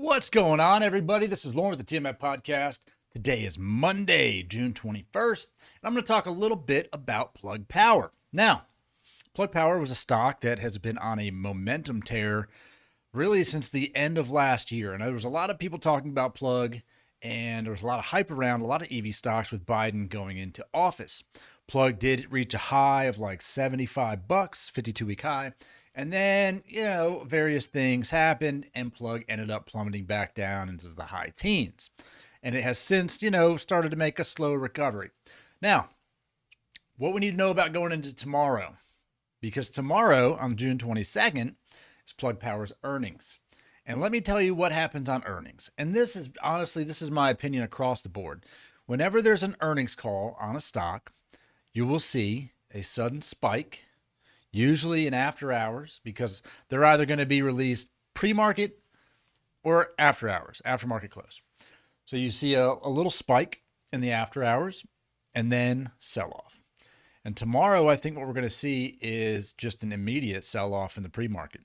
What's going on, everybody? This is Lauren with the TMF Podcast. Today is Monday, June 21st, and I'm going to talk a little bit about Plug Power. Now, Plug Power was a stock that has been on a momentum tear really since the end of last year. And there was a lot of people talking about Plug, and there was a lot of hype around a lot of EV stocks with Biden going into office. Plug did reach a high of like $75, 52-week high. And then, various things happened and Plug ended up plummeting back down into the high teens. And it has since, started to make a slow recovery. Now, what we need to know about going into tomorrow, because tomorrow on June 22nd is Plug Power's earnings. And let me tell you what happens on earnings. And this is my opinion across the board. Whenever there's an earnings call on a stock, you will see a sudden spike, usually in after hours, because they're either going to be released pre-market or after hours, after market close. So you see a little spike in the after hours and then sell off. And tomorrow, I think what we're going to see is just an immediate sell off in the pre-market.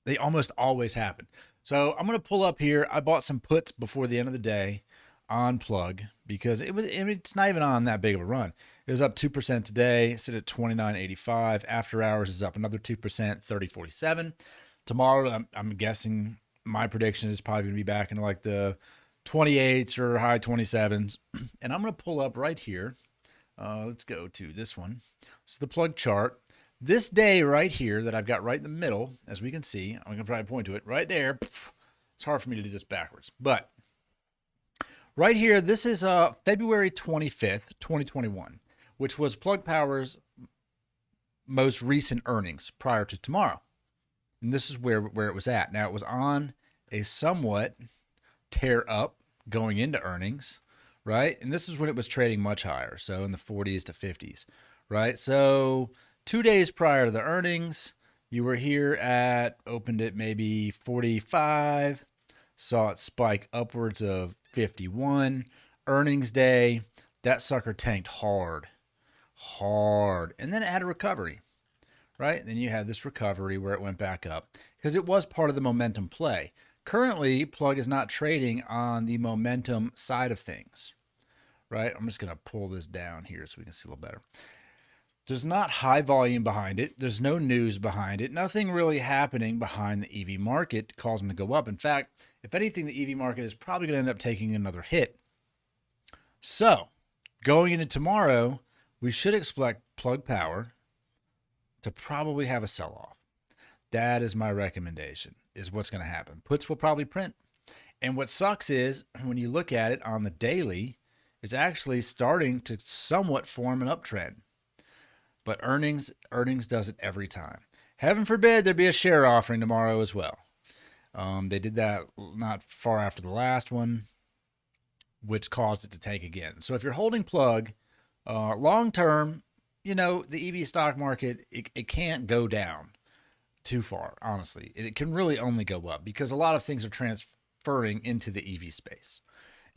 They almost always happen. So I'm going to pull up here. I bought some puts before the end of the day on Plug because it's not even on that big of a run. It was up 2% today. It's at 29.85. After hours is up another 2%, 30.47. Tomorrow, I'm guessing my prediction is probably going to be back into like the 28s or high 27s. And I'm going to pull up right here. Let's go to this one. This is the Plug chart. This day right here that I've got right in the middle, as we can see, I'm going to probably point to it right there. It's hard for me to do this backwards, but right here, this is February 25th, 2021, which was Plug Power's most recent earnings prior to tomorrow. And this is where it was at. Now, it was on a somewhat tear up going into earnings, right? And this is when it was trading much higher, so in the 40s to 50s, right? So 2 days prior to the earnings, you were here opened at maybe 45, saw it spike upwards of 51. Earnings day, that sucker tanked hard. And then it had a recovery, right? Then you had this recovery where it went back up because it was part of the momentum play. Currently, Plug is not trading on the momentum side of things, right? I'm just going to pull this down here so we can see a little better. There's not high volume behind it. There's no news behind it. Nothing really happening behind the EV market to cause them to go up. In fact, if anything, the EV market is probably going to end up taking another hit. So, going into tomorrow, we should expect Plug Power to probably have a sell-off. That is my recommendation, is what's going to happen. Puts will probably print. And what sucks is, when you look at it on the daily, it's actually starting to somewhat form an uptrend. But earnings does it every time. Heaven forbid there be a share offering tomorrow as well. They did that not far after the last one, which caused it to tank again. So if you're holding Plug, long term, the EV stock market, it can't go down too far, honestly. It can really only go up because a lot of things are transferring into the EV space.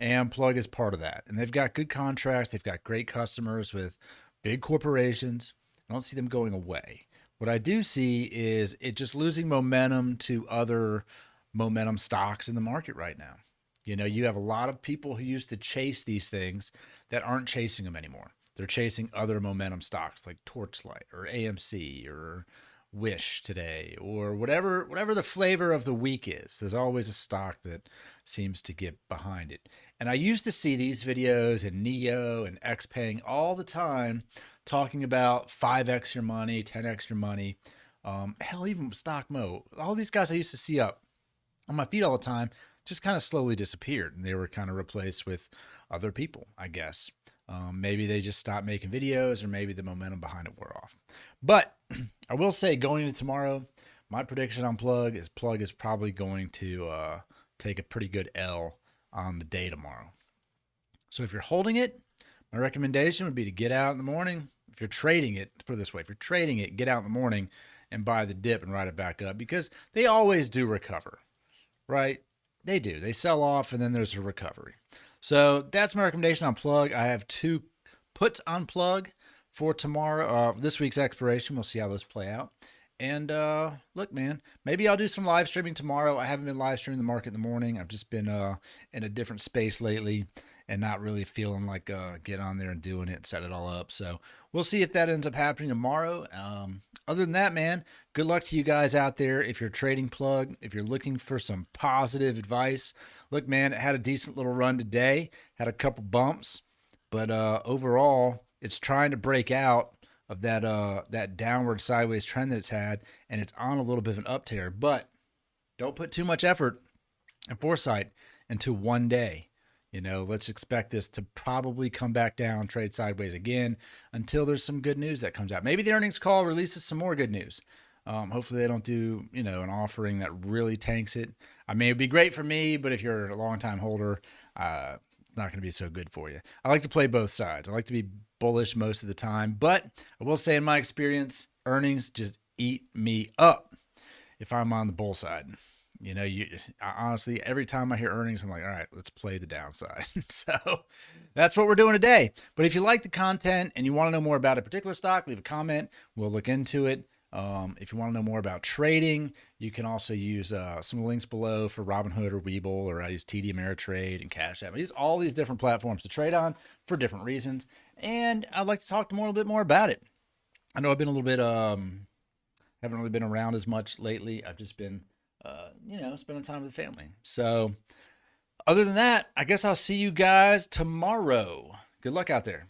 And Plug is part of that. And they've got good contracts. They've got great customers with big corporations. I don't see them going away. What I do see is it just losing momentum to other momentum stocks in the market right now. You have a lot of people who used to chase these things that aren't chasing them anymore. They're chasing other momentum stocks like Torchlight or AMC or Wish today or whatever the flavor of the week is. There's always a stock that seems to get behind it. And I used to see these videos in Neo and XPeng all the time talking about 5x your money, 10x your money. Hell, even Stock Mo. All these guys I used to see up on my feed all the time just kind of slowly disappeared. And they were kind of replaced with other people, I guess. Maybe they just stopped making videos or maybe the momentum behind it wore off. But I will say going into tomorrow, my prediction on Plug is probably going to take a pretty good L on the day tomorrow. So if you're holding it, my recommendation would be to get out in the morning. If you're trading it, let's put it this way, if you're trading it, get out in the morning and buy the dip and ride it back up because they always do recover, right? They do. They sell off and then there's a recovery. So that's my recommendation on Plug. I have 2 puts on Plug for tomorrow, this week's expiration. We'll see how those play out. And look, man, maybe I'll do some live streaming tomorrow. I haven't been live streaming the market in the morning. I've just been in a different space lately and not really feeling like get on there and doing it and set it all up. So we'll see if that ends up happening tomorrow. Other than that, man, good luck to you guys out there. If you're trading plug, if you're looking for some positive advice, look, man, it had a decent little run today, had a couple bumps, but overall, it's trying to break out of that downward sideways trend that it's had, and it's on a little bit of an up tear. But don't put too much effort and foresight into one day. Let's expect this to probably come back down, trade sideways again until there's some good news that comes out. Maybe the earnings call releases some more good news. Hopefully they don't do, an offering that really tanks it. I mean, it'd be great for me, but if you're a long-time holder, it's not going to be so good for you. I like to play both sides. I like to be bullish most of the time, but I will say in my experience, earnings just eat me up if I'm on the bull side. Honestly, every time I hear earnings, I'm like, all right, let's play the downside. So that's what we're doing today. But if you like the content and you want to know more about a particular stock, leave a comment. We'll look into it. If you want to know more about trading, you can also use some links below for Robinhood or WEBULL, or I use TD Ameritrade and Cash App. I use all these different platforms to trade on for different reasons. And I'd like to talk a little bit more about it. I know I've been a little bit, haven't really been around as much lately. I've just been spending time with the family. So other than that, I guess I'll see you guys tomorrow. Good luck out there.